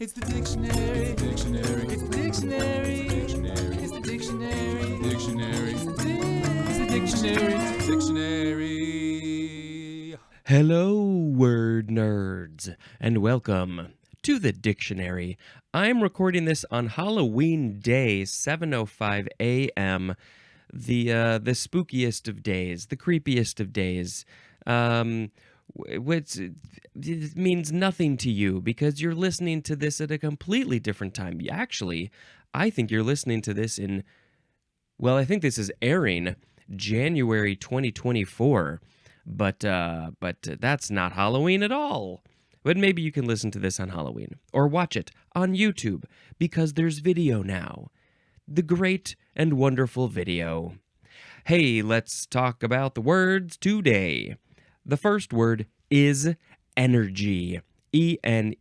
It's the dictionary. It's the dictionary. It's the dictionary. It's the dictionary. It's the dictionary. It's the dictionary. It's the dictionary. Hello, word nerds, and welcome to the dictionary. I'm recording this on Halloween Day, 7:05 a.m., the spookiest of days, the creepiest of days. Which it means nothing to you because you're listening to this at a completely different time. Actually, I think you're listening to this I think this is airing January 2024, but that's not Halloween at all. But maybe you can listen to this on Halloween or watch it on YouTube because there's video now. The great and wonderful video. Hey, let's talk about the words today. The first word is energy. E-N-E-R-G-Y.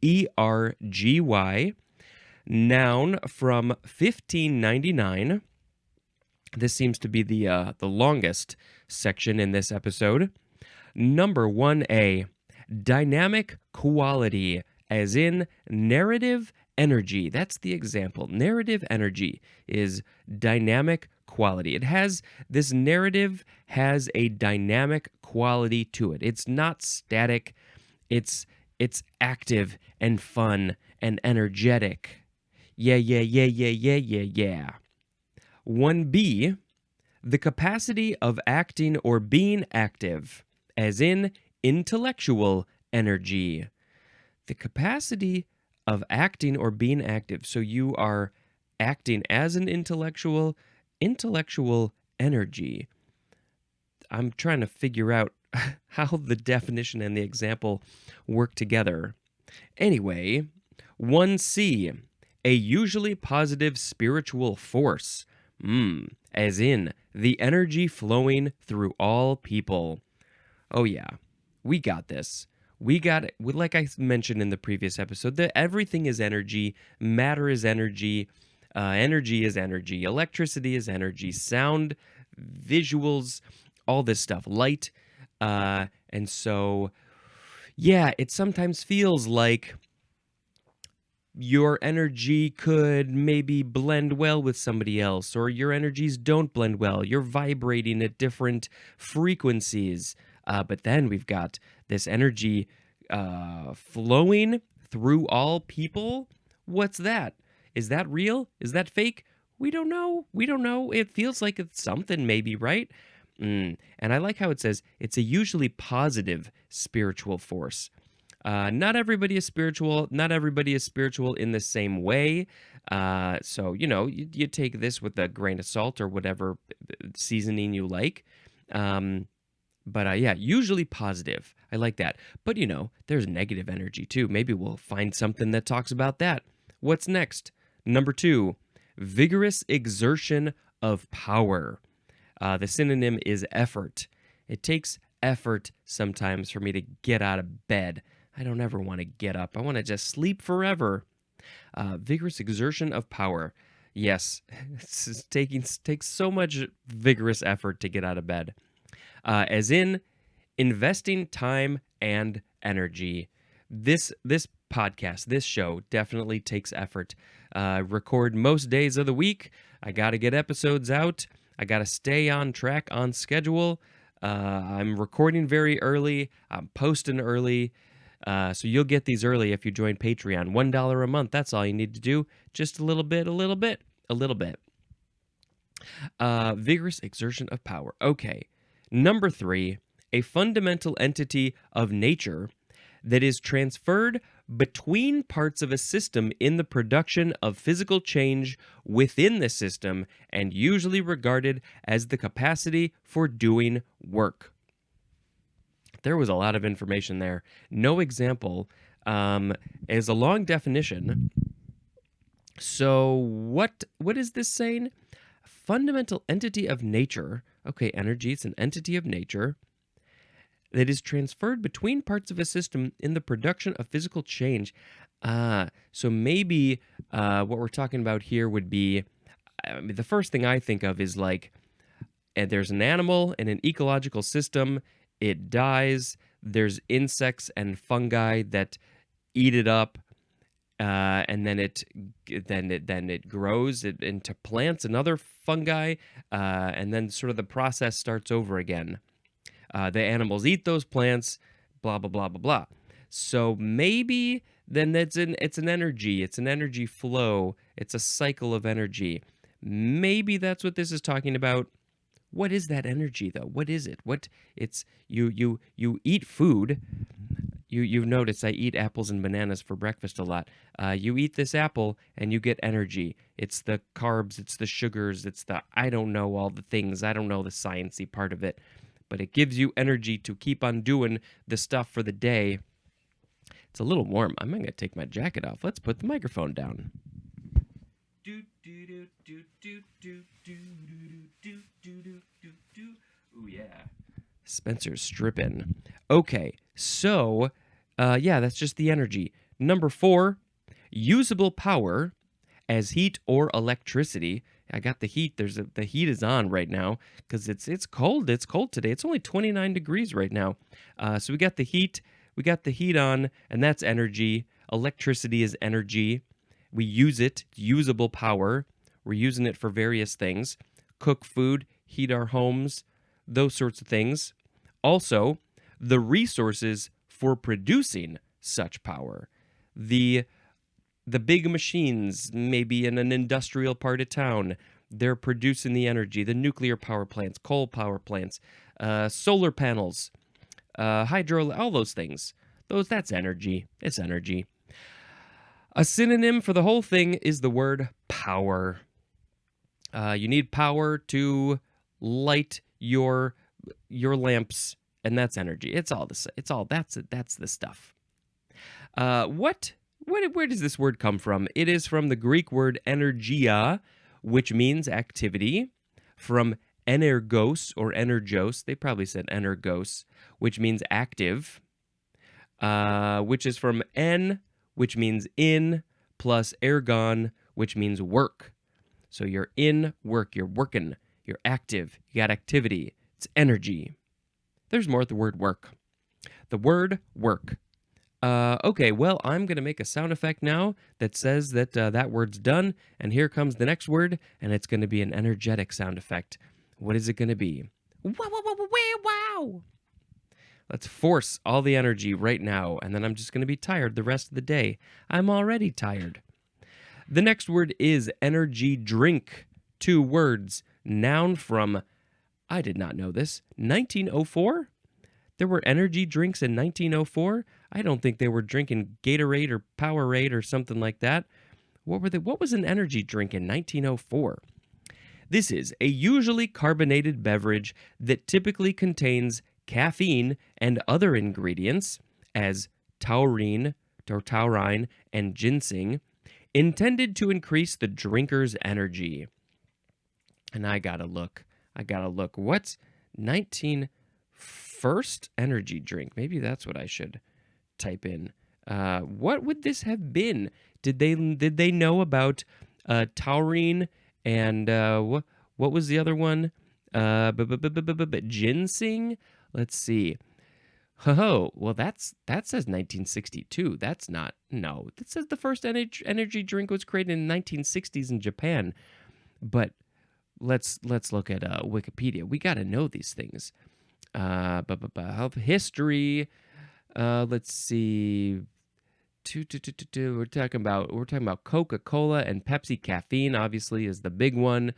Noun from 1599. This seems to be the longest section in this episode. Number 1A, dynamic quality, as in narrative energy. That's the example. Narrative energy is dynamic quality. This narrative has a dynamic quality to it. It's not static. It's active and fun and energetic. Yeah. 1B, the capacity of acting or being active, as in intellectual energy. The capacity of acting or being active. So you are acting as an intellectual energy. I'm trying to figure out how the definition and the example work together. Anyway, 1C, a usually positive spiritual force. As in the energy flowing through all people. Oh yeah, we got this. We got it. Like I mentioned in the previous episode, that everything is energy, matter is energy, energy is energy, electricity is energy, sound, visuals, all this stuff, light. And so, yeah, it sometimes feels like your energy could maybe blend well with somebody else, or your energies don't blend well. You're vibrating at different frequencies. But then we've got this energy flowing through all people. What's that? Is that real? Is that fake? We don't know. It feels like it's something maybe, right? And I like how it says it's a usually positive spiritual force. Not everybody is spiritual. Not everybody is spiritual in the same way. So, you take this with a grain of salt or whatever seasoning you like. But usually positive. I like that. But, there's negative energy too. Maybe we'll find something that talks about that. What's next? Number 2, vigorous exertion of power. The synonym is effort. It takes effort sometimes for me to get out of bed. I don't ever want to get up. I want to just sleep forever. Vigorous exertion of power. Yes, takes so much vigorous effort to get out of bed. As in investing time and energy. This podcast, this show definitely takes effort. Record most days of the week. I got to get episodes out. I got to stay on track, on schedule. I'm recording very early. I'm posting early. So you'll get these early if you join Patreon. $1 a month. That's all you need to do. Just a little bit. Vigorous exertion of power. Okay. Number 3, a fundamental entity of nature that is transferred between parts of a system in the production of physical change within the system and usually regarded as the capacity for doing work. There was a lot of information there. No example is a long definition. So what is this saying? Fundamental entity of nature. Okay, energy, it's an entity of nature that is transferred between parts of a system in the production of physical change. So maybe what we're talking about here would be, the first thing I think of is like, there's an animal in an ecological system, it dies, there's insects and fungi that eat it up, and then it grows into plants and other fungi, and then sort of the process starts over again. The animals eat those plants, blah blah blah blah blah. So maybe then it's an energy. It's an energy flow. It's a cycle of energy. Maybe that's what this is talking about. What is that energy though? What is it? What it's you eat food. You've noticed I eat apples and bananas for breakfast a lot. You eat this apple and you get energy. It's the carbs, it's the sugars, it's the I don't know all the things. I don't know the sciencey part of it, but it gives you energy to keep on doing the stuff for the day. It's a little warm. I'm going to take my jacket off. Let's put the microphone down. Ooh, yeah. Spencer's stripping. Okay, so, yeah, that's just the energy. Number 4, usable power as heat or electricity. I got the heat. The heat is on right now because it's cold. It's cold today. It's only 29 degrees right now. So we got the heat. We got the heat on, and that's energy. Electricity is energy. We use it, usable power. We're using it for various things. Cook food, heat our homes, those sorts of things. Also, the resources for producing such power. The big machines, maybe in an industrial part of town, they're producing the energy. The nuclear power plants, coal power plants, solar panels, hydro, all those things. That's energy. It's energy. A synonym for the whole thing is the word power. You need power to light your lamps, and that's energy. It's all that's the stuff. Where does this word come from? It is from the Greek word energia, which means activity, from energos or energos. They probably said energos, which means active, which is from en, which means in, plus ergon, which means work. So you're in work, you're working, you're active, you got activity. It's energy. There's more at the word work. The word work. Okay, well, I'm going to make a sound effect now that says that that word's done, and here comes the next word, and it's going to be an energetic sound effect. What is it going to be? Wow, wow, wow, wow, wow! Let's force all the energy right now, and then I'm just going to be tired the rest of the day. I'm already tired. The next word is energy drink. 2 words. Noun from, I did not know this, 1904? There were energy drinks in 1904? I don't think they were drinking Gatorade or Powerade or something like that. What was an energy drink in 1904? This is a usually carbonated beverage that typically contains caffeine and other ingredients, as taurine and ginseng, intended to increase the drinker's energy. And I gotta look. What's 1901st energy drink? Maybe that's what I should type in. What would this have been? Did they know about taurine and what was the other one? Ginseng. Let's see. Oh, well, that says 1962. That's not. No, that says the first energy drink was created in the 1960s in Japan. But let's look at Wikipedia. We got to know these things. Health history. Let's see. We're talking about Coca-Cola and Pepsi. Caffeine obviously is the big one.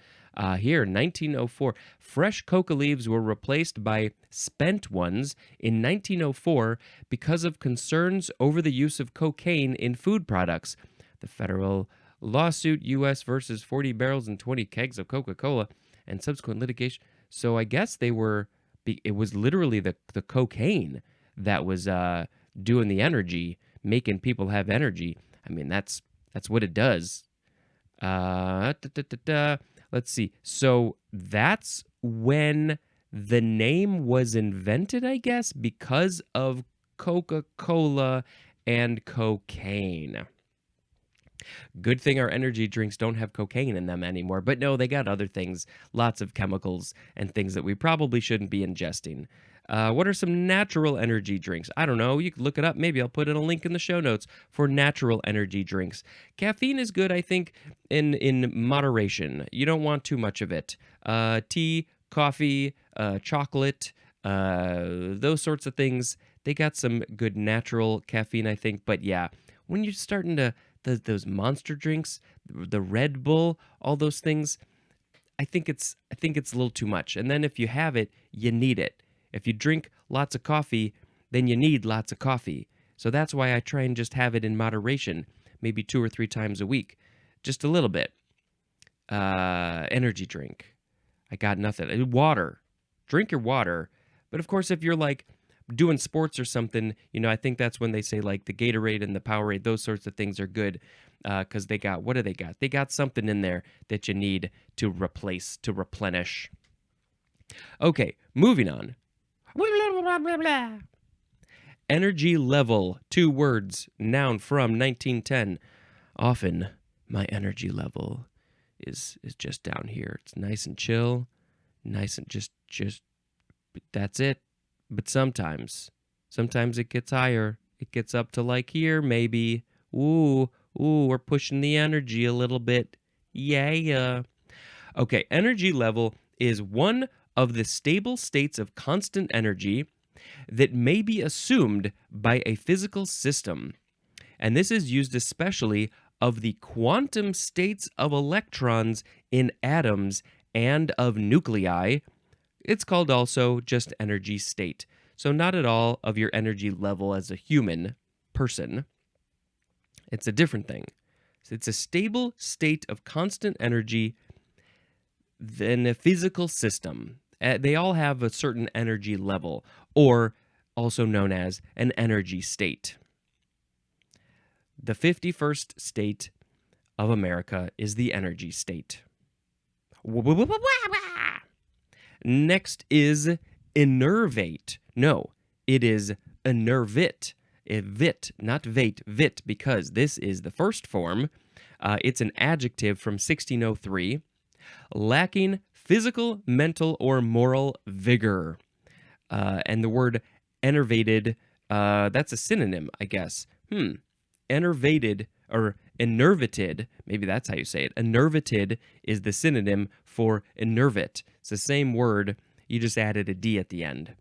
Here, 1904, fresh coca leaves were replaced by spent ones in 1904 because of concerns over the use of cocaine in food products. The federal lawsuit, U.S. versus 40 barrels and 20 kegs of Coca-Cola, and subsequent litigation. So I guess it was literally the cocaine that was doing the energy, making people have energy. I mean, that's what it does. Let's see. So that's when the name was invented, I guess, because of Coca-Cola and cocaine. Good thing our energy drinks don't have cocaine in them anymore. But no, they got other things, lots of chemicals and things that we probably shouldn't be ingesting. What are some natural energy drinks? I don't know. You can look it up. Maybe I'll put in a link in the show notes for natural energy drinks. Caffeine is good, I think, in moderation. You don't want too much of it. Tea, coffee, chocolate, those sorts of things. They got some good natural caffeine, I think. But yeah, when you're starting to those monster drinks, the Red Bull, all those things, I think it's a little too much. And then if you have it, you need it. If you drink lots of coffee, then you need lots of coffee. So that's why I try and just have it in moderation, maybe 2 or 3 times a week, just a little bit. Energy drink. I got nothing. Water. Drink your water. But of course, if you're like doing sports or something, I think that's when they say like the Gatorade and the Powerade, those sorts of things are good because they got, what do they got? They got something in there that you need to replace, to replenish. Okay, moving on. Energy level, 2 words, noun from 1910. Often, my energy level is just down here. It's nice and chill, nice and just that's it. But sometimes it gets higher. It gets up to like here, maybe. Ooh, we're pushing the energy a little bit. Yeah. Okay, energy level is one of the stable states of constant energy that may be assumed by a physical system. And this is used especially of the quantum states of electrons in atoms and of nuclei. It's called also just energy state. So not at all of your energy level as a human person. It's a different thing. It's a stable state of constant energy in a physical system. They all have a certain energy level, or also known as an energy state. The 51st state of America is the energy state. Next is innervate. No, it is innervit. Vit, not vate, vit, because this is the first form. It's an adjective from 1603, lacking physical, mental, or moral vigor. And the word enervated, that's a synonym, I guess. Enervated or enervated, maybe that's how you say it. Enervated is the synonym for enervate. It's the same word, you just added a D at the end.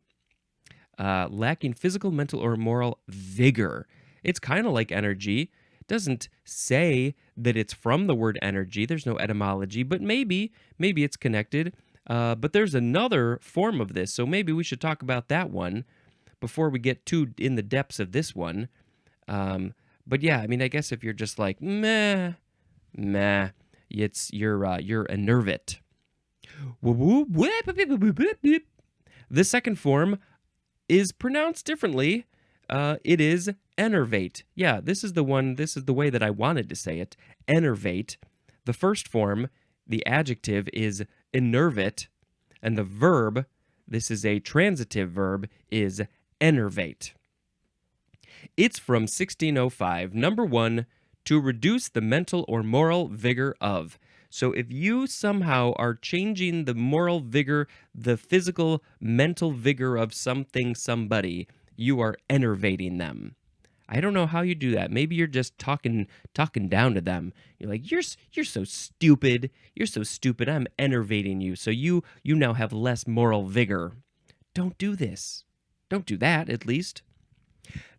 Lacking physical, mental, or moral vigor. It's kind of like energy. It doesn't say that it's from the word energy. There's no etymology, but maybe it's connected. But there's another form of this, so maybe we should talk about that one before we get too in the depths of this one. But yeah, I mean, I guess if you're just like, you're enervate. The second form is pronounced differently. It is enervate. Yeah, this is the way that I wanted to say it. Enervate. The first form, the adjective, is enervate, and the verb, this is a transitive verb, is enervate. It's from 1605. Number 1, to reduce the mental or moral vigor of. So if you somehow are changing the moral vigor, the physical, mental vigor of something, somebody, you are enervating them. I don't know how you do that. Maybe you're just talking down to them. You're like, you're so stupid. You're so stupid. I'm enervating you. So you now have less moral vigor. Don't do this. Don't do that, at least.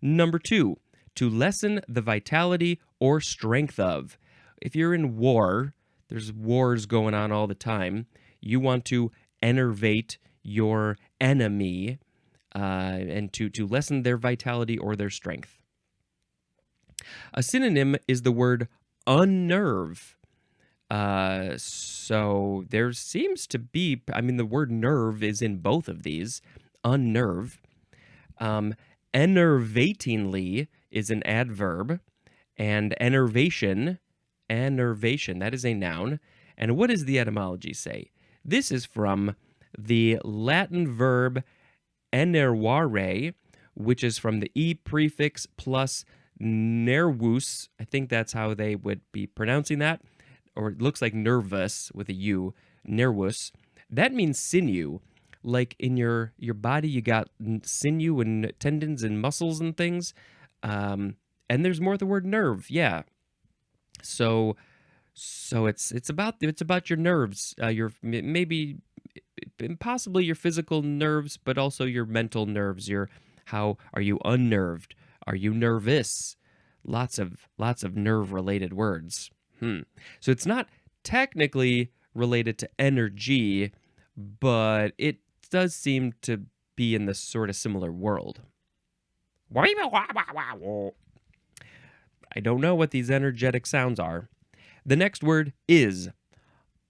Number 2, to lessen the vitality or strength of. If you're in war, there's wars going on all the time. You want to enervate your enemy and to lessen their vitality or their strength. A synonym is the word unnerve. So there seems to be, the word nerve is in both of these. Unnerve. Enervatingly is an adverb, and enervation, that is a noun. And what does the etymology say? This is from the Latin verb enervare, which is from the e prefix plus nervus. I think that's how they would be pronouncing that. Or it looks like nervous with a U, nervus. That means sinew. like in your body you got sinew and tendons and muscles and things. And there's more the word nerve. Yeah. So it's about your nerves, maybe possibly your physical nerves, but also your mental nerves. Your How are you unnerved? Are you nervous? Lots of nerve related words. So it's not technically related to energy, but it does seem to be in the sort of similar world. I don't know what these energetic sounds are. The next word is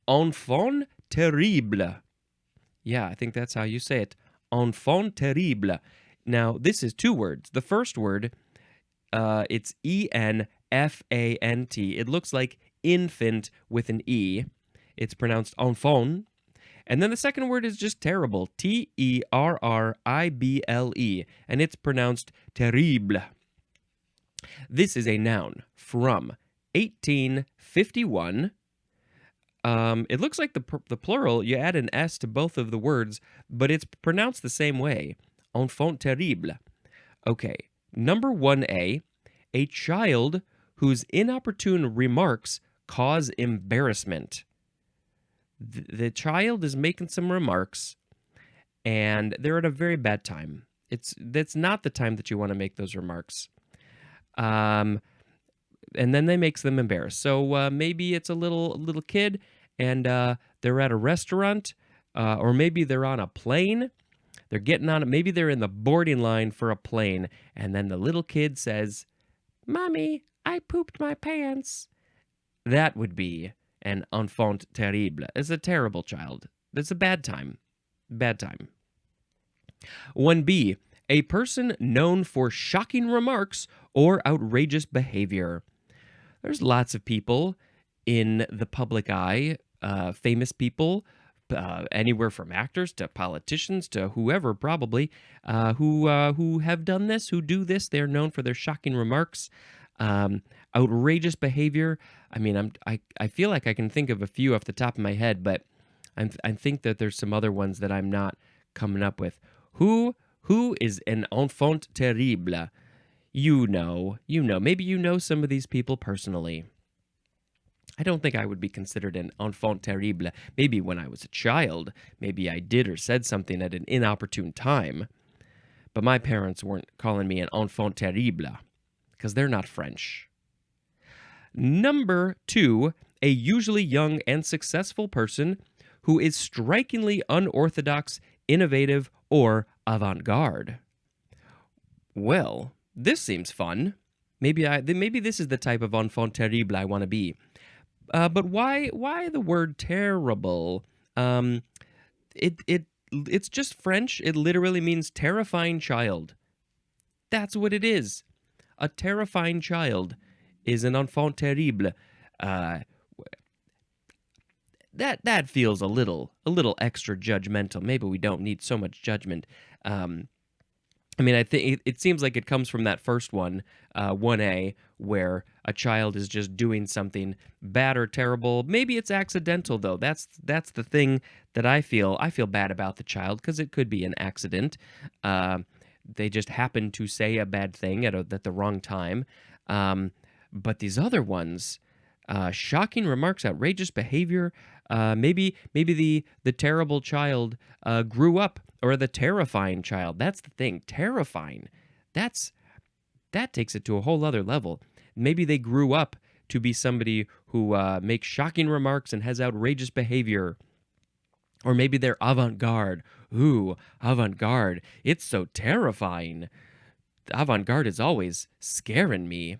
enfant terrible. Yeah, I think that's how you say it. Enfant terrible. Now, this is two words. The first word, it's enfant. It looks like infant with an E. It's pronounced enfant. And then the second word is just terrible. Terrible. And it's pronounced terrible. This is a noun from 1851. It looks like the plural, you add an S to both of the words, but it's pronounced the same way. Enfant terrible. Okay, number 1A, a child whose inopportune remarks cause embarrassment. The child is making some remarks, and they're at a very bad time. That's not the time that you want to make those remarks. And then they makes them embarrassed. So maybe it's a little kid, and they're at a restaurant, or maybe they're on a plane. They're getting on it. Maybe they're in the boarding line for a plane, and then the little kid says, "Mommy, I pooped my pants." That would be an enfant terrible. It's a terrible child. It's a bad time. Bad time. 1B, a person known for shocking remarks or outrageous behavior. There's lots of people in the public eye, famous people, anywhere from actors to politicians to whoever probably, who have done this, who do this. They're known for their shocking remarks, outrageous behavior. I mean, I feel like I can think of a few off the top of my head, but I think that there's some other ones that I'm not coming up with. Who is an enfant terrible? You know. Maybe you know some of these people personally. I don't think I would be considered an enfant terrible. Maybe when I was a child, maybe I did or said something at an inopportune time. But my parents weren't calling me an enfant terrible, because they're not French. Number 2, a usually young and successful person who is strikingly unorthodox, innovative, or avant-garde. Well, this seems fun. Maybe this is the type of enfant terrible I want to be. But why the word terrible? It's just French. It literally means terrifying child. That's what it is. A terrifying child is an enfant terrible. That feels a little extra judgmental. Maybe we don't need so much judgment. I mean, I think it seems like it comes from that first one, 1A, where a child is just doing something bad or terrible. Maybe it's accidental, though. That's the thing that I feel bad about the child, because it could be an accident. They just happen to say a bad thing at the wrong time. But these other ones, shocking remarks, outrageous behavior. Maybe the terrible child grew up, or the terrifying child. That's the thing, terrifying. That takes it to a whole other level. Maybe they grew up to be somebody who makes shocking remarks and has outrageous behavior. Or maybe they're avant-garde. Ooh, avant-garde. It's so terrifying. Avant-garde is always scaring me.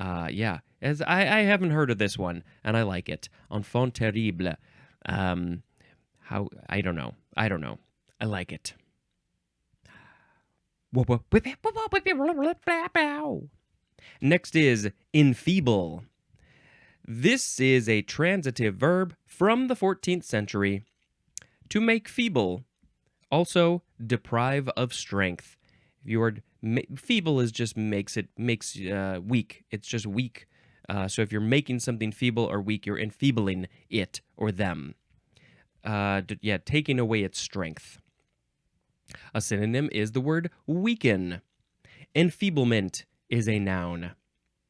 Yeah, as I haven't heard of this one, and I like it. Enfant terrible. How I don't know. I like it. Next is enfeeble. This is a transitive verb from the 14th century. To make feeble. Also, deprive of strength. If you are feeble is just makes weak. It's just weak. So if you're making something feeble or weak, you're enfeebling it or them. taking away its strength. A synonym is the word weaken. Enfeeblement is a noun.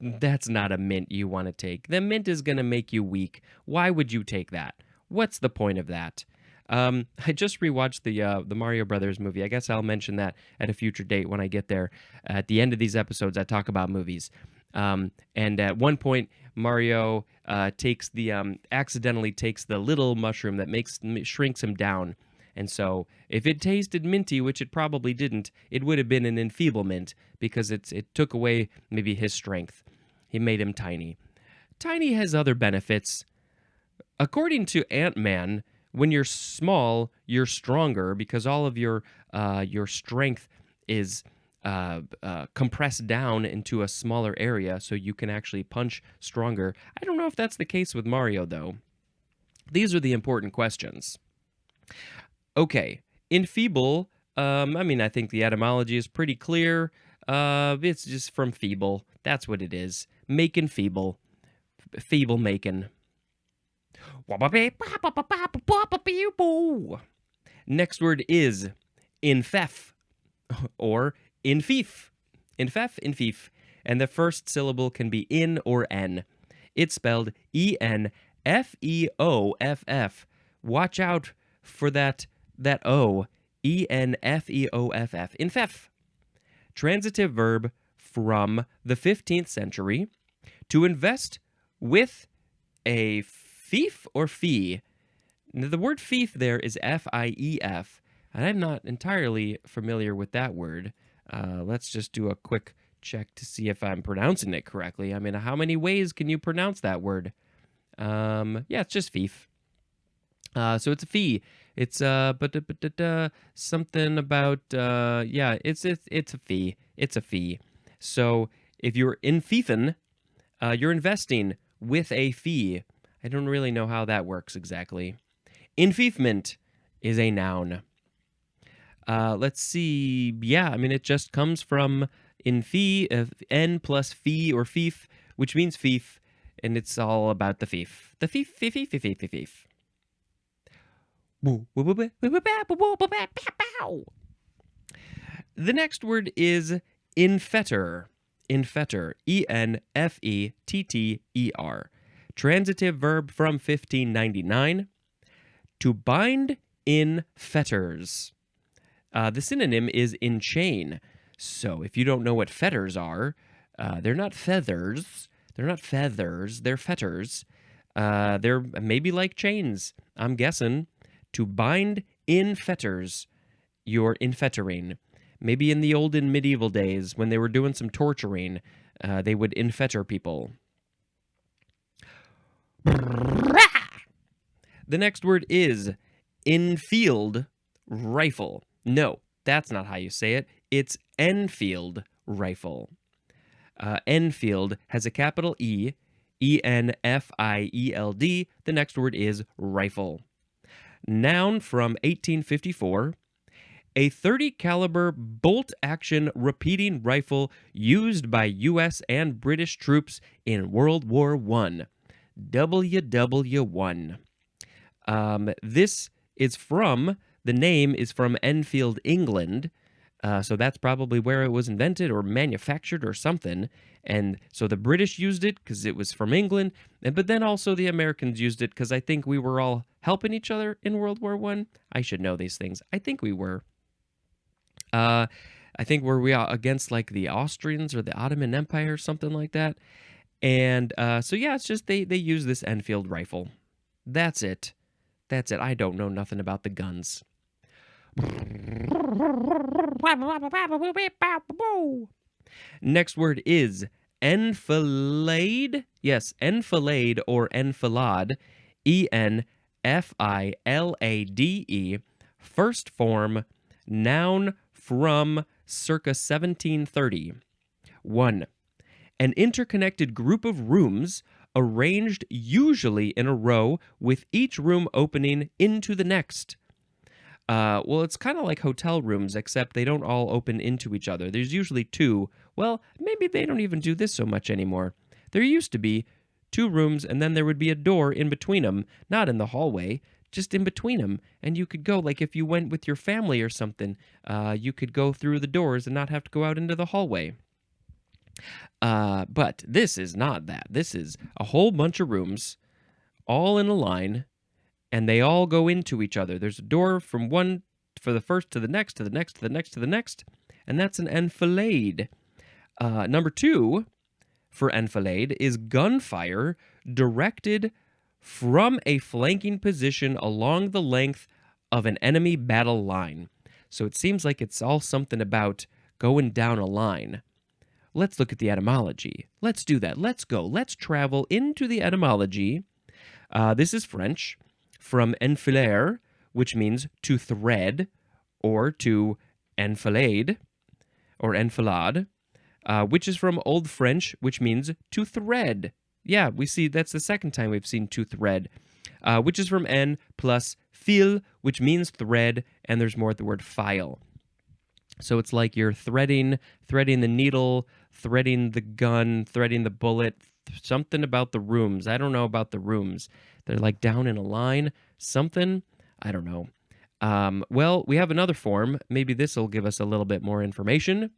That's not a mint you want to take. The mint is going to make you weak. Why would you take that? What's the point of that? I just rewatched the Mario Brothers movie. I guess I'll mention that at a future date when I get there. At the end of these episodes, I talk about movies. And at one point, Mario accidentally takes the little mushroom that shrinks him down. And so, if it tasted minty, which it probably didn't, it would have been an enfeeblement because it took away maybe his strength. He made him tiny. Tiny has other benefits. According to Ant-Man, when you're small, you're stronger because all of your strength is compressed down into a smaller area, so you can actually punch stronger. I don't know if that's the case with Mario, though. These are the important questions. Okay, enfeeble, I think the etymology is pretty clear. It's just from feeble. That's what it is. Making feeble. Feeble making. Next word is infef or infeef. Infef, infeef. And the first syllable can be in or en. It's spelled E-N-F-E-O-F-F. Watch out for that O. E-N-F-E-O-F-F. Infef. Transitive verb from the 15th century. To invest with a fief or fee. Now, the word fief there is F-I-E-F, and I'm not entirely familiar with that word. Let's just do a quick check to see if I'm pronouncing it correctly. I mean, how many ways can you pronounce that word? It's just fief. So it's a fee. It's something about it's a fee. It's a fee. So if you're infeefing, you're investing with a fee. I don't really know how that works exactly. Enfeefment is a noun. Let's see. Yeah, it just comes from en plus fee or fief, which means fief, and it's all about the fief. The fief, fief, fief, fief, fief, fief. The next word is infetter. Infetter. E-N-F-E-T-T-E-R. Transitive verb from 1599. To bind in fetters. The synonym is enchain. So if you don't know what fetters are, they're not feathers. They're not feathers. They're fetters. They're maybe like chains, I'm guessing. To bind in fetters, you're infettering. Maybe in the olden medieval days when they were doing some torturing, they would infetter people. The next word is enfield rifle. No, that's not how you say it. It's Enfield rifle. Enfield has a capital E, E-N-F-I-E-L-D. The next word is rifle. Noun from 1854. A .30 caliber bolt-action repeating rifle used by U.S. and British troops in World War I. WW1. The name is from Enfield, England. So that's probably where it was invented or manufactured or something. And so the British used it because it was from England. But then also the Americans used it because I think we were all helping each other in World War I. I should know these things. I think we were. I think were we against like the Austrians or the Ottoman Empire or something like that. And it's just they use this Enfield rifle. That's it. I don't know nothing about the guns. Next word is enfilade. Yes, enfilade or enfilade. E-N-F-I-L-A-D-E. First form, noun from circa 1730. 1. An interconnected group of rooms arranged usually in a row with each room opening into the next. It's kind of like hotel rooms, except they don't all open into each other. There's usually two. Well, maybe they don't even do this so much anymore. There used to be 2 rooms, and then there would be a door in between them, not in the hallway, just in between them. And you could go, like if you went with your family or something, you could go through the doors and not have to go out into the hallway. But this is not that. This is a whole bunch of rooms all in a line, and they all go into each other. There's a door from one for the first to the next, to the next, to the next, to the next, and that's an enfilade. Number 2 for enfilade is gunfire directed from a flanking position along the length of an enemy battle line. So it seems like it's all something about going down a line. Let's look at the etymology. Let's do that. Let's go. Let's travel into the etymology. This is French, from enfiler, which means to thread, or to enfilade, or enfilade, which is from Old French, which means to thread. Yeah, we see that's the second time we've seen to thread, which is from en plus fil, which means thread, and there's more at the word file. So it's like you're threading the needle, threading the gun, threading the bullet, something about the rooms. I don't know about the rooms. They're like down in a line, something. I don't know. Well, we have another form. Maybe this will give us a little bit more information.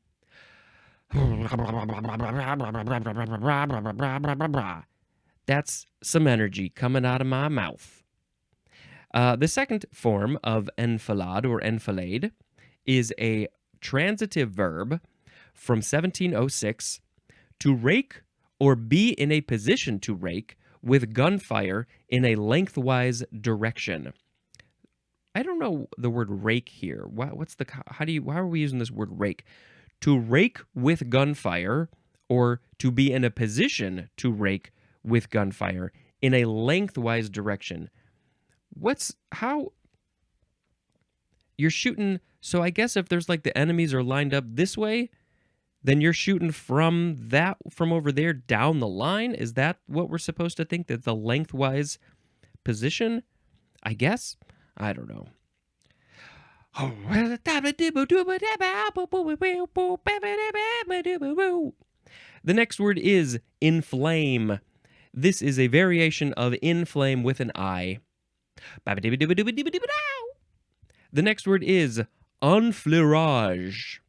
That's some energy coming out of my mouth. The second form of enfilade or enfilade is a transitive verb from 1706 to rake or be in a position to rake with gunfire in a lengthwise direction. I don't know the word rake here. How are we using this word rake? To rake with gunfire, or to be in a position to rake with gunfire in a lengthwise direction. How you're shooting? So I guess if there's like the enemies are lined up this way, then you're shooting from over there down the line. Is that what we're supposed to think? That the lengthwise position? I guess. I don't know. The next word is inflame. This is a variation of inflame with an I. The next word is enfleurage.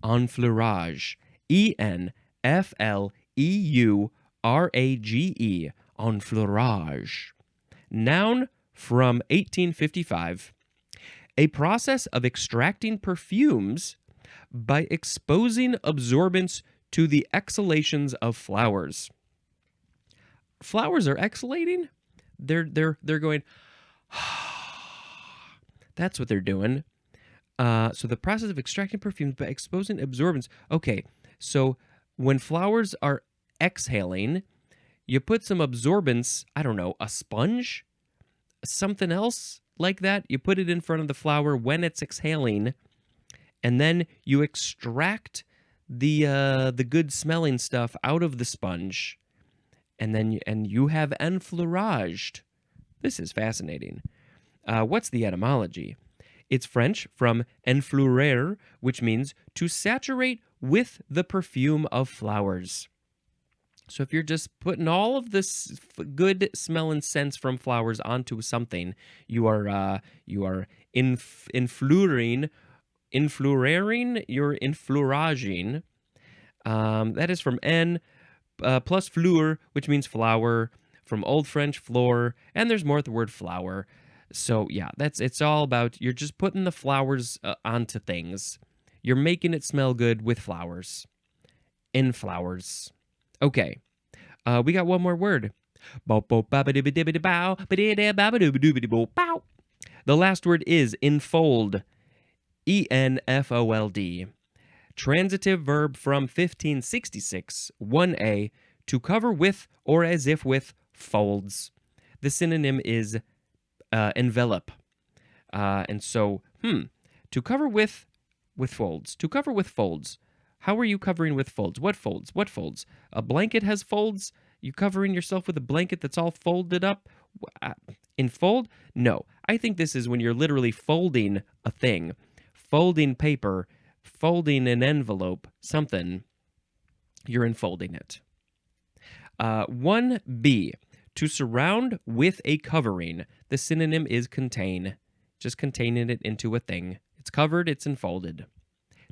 Enfleurage. ENFLEURAGE. Enfleurage. Noun from 1855. A process of extracting perfumes by exposing absorbents to the exhalations of flowers. Flowers are exhalating? They're going. That's what they're doing. So the process of extracting perfumes by exposing absorbents. Okay, so when flowers are exhaling, you put some absorbents, I don't know, a sponge? Something else like that. You put it in front of the flower when it's exhaling, and then you extract the good smelling stuff out of the sponge, and then you have enfleuraged. This is fascinating. What's the etymology? It's French from enfleurer, which means to saturate with the perfume of flowers. So if you're just putting all of this good smelling scents from flowers onto something, you are influring, you're infleuraging. That is from en plus fleur, which means flower, from Old French fleur, and there's more at the word flower. So yeah, it's all about you're just putting the flowers onto things. You're making it smell good with flowers. In flowers. Okay. We got one more word. The last word is enfold. ENFOLD. Transitive verb from 1566, 1A, to cover with or as if with folds. The synonym is envelop. And so, to cover with folds. To cover with folds. How are you covering with folds? What folds? What folds? A blanket has folds? You covering yourself with a blanket that's all folded up? Enfold? No. I think this is when you're literally folding a thing. Folding paper, folding an envelope, something. You're enfolding it. 1B. To surround with a covering. The synonym is contain. Just containing it into a thing. It's covered, it's enfolded.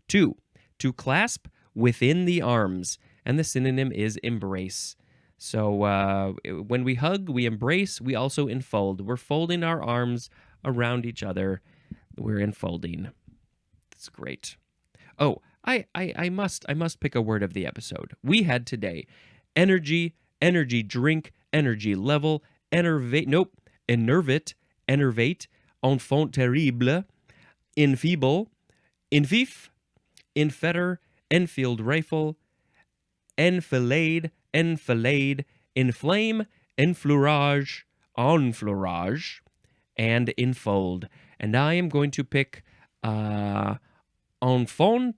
2, to clasp within the arms. And the synonym is embrace. So when we hug, we embrace, we also enfold. We're folding our arms around each other. We're enfolding. That's great. Oh, I must pick a word of the episode. We had today energy, energy drink, energy level, enervate, enfant terrible, enfeeble, enfeef, enfetter, enfield rifle, enfilade, inflame, enfleurage, enfleurage, and enfold. And I am going to pick enfant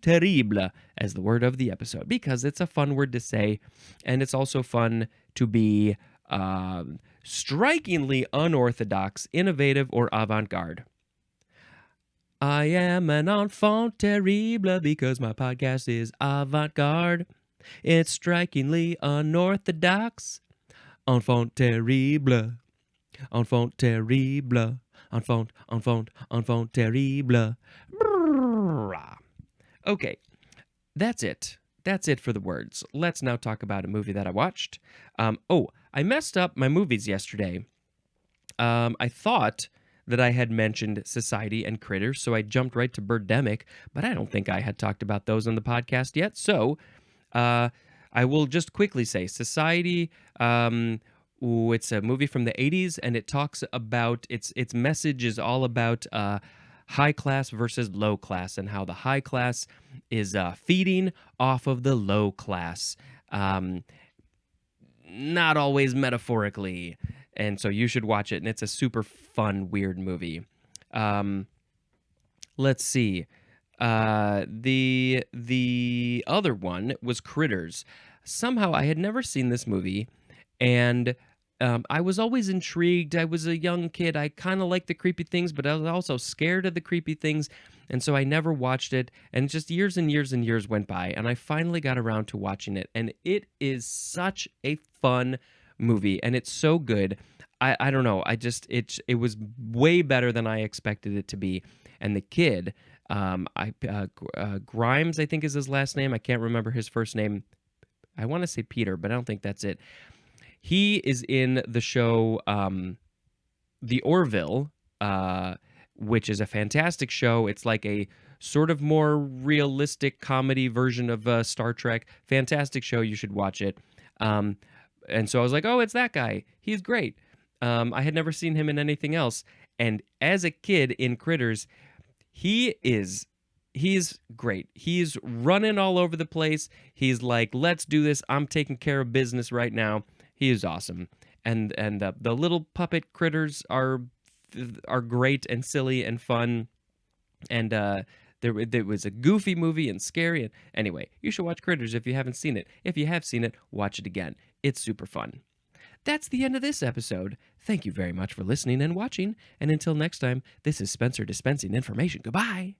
terrible as the word of the episode because it's a fun word to say, and it's also fun to be strikingly unorthodox, innovative, or avant-garde. I am an enfant terrible because my podcast is avant-garde. It's strikingly unorthodox. Enfant terrible. Enfant terrible. Enfant terrible. Okay, that's it. That's it for the words. Let's now talk about a movie that I watched. I messed up my movies yesterday. I thought that I had mentioned Society and Critters, so I jumped right to Birdemic, but I don't think I had talked about those on the podcast yet. So I will just quickly say Society. It's a movie from the 80s, and it talks about its message is all about high class versus low class, and how the high class is feeding off of the low class. Not always metaphorically, and so you should watch it, and it's a super fun, weird movie. Let's see. The other one was Critters. Somehow I had never seen this movie, and I was always intrigued. I was a young kid. I kind of liked the creepy things, but I was also scared of the creepy things, and so I never watched it. And just years and years and years went by, and I finally got around to watching it, and it is such a fun movie, and it's so good. I don't know. It was way better than I expected it to be, and the kid, Grimes, I think is his last name. I can't remember his first name. I want to say Peter, but I don't think that's it. He is in the show The Orville, which is a fantastic show. It's like a sort of more realistic comedy version of Star Trek. Fantastic show. You should watch it. And so I was like, oh, it's that guy. He's great. I had never seen him in anything else. And as a kid in Critters, he's great. He's running all over the place. He's like, let's do this. I'm taking care of business right now. He is awesome. And the little puppet critters are great and silly and fun. And there was a goofy movie and scary. And anyway, you should watch Critters if you haven't seen it. If you have seen it, watch it again. It's super fun. That's the end of this episode. Thank you very much for listening and watching. And until next time, this is Spencer dispensing information. Goodbye.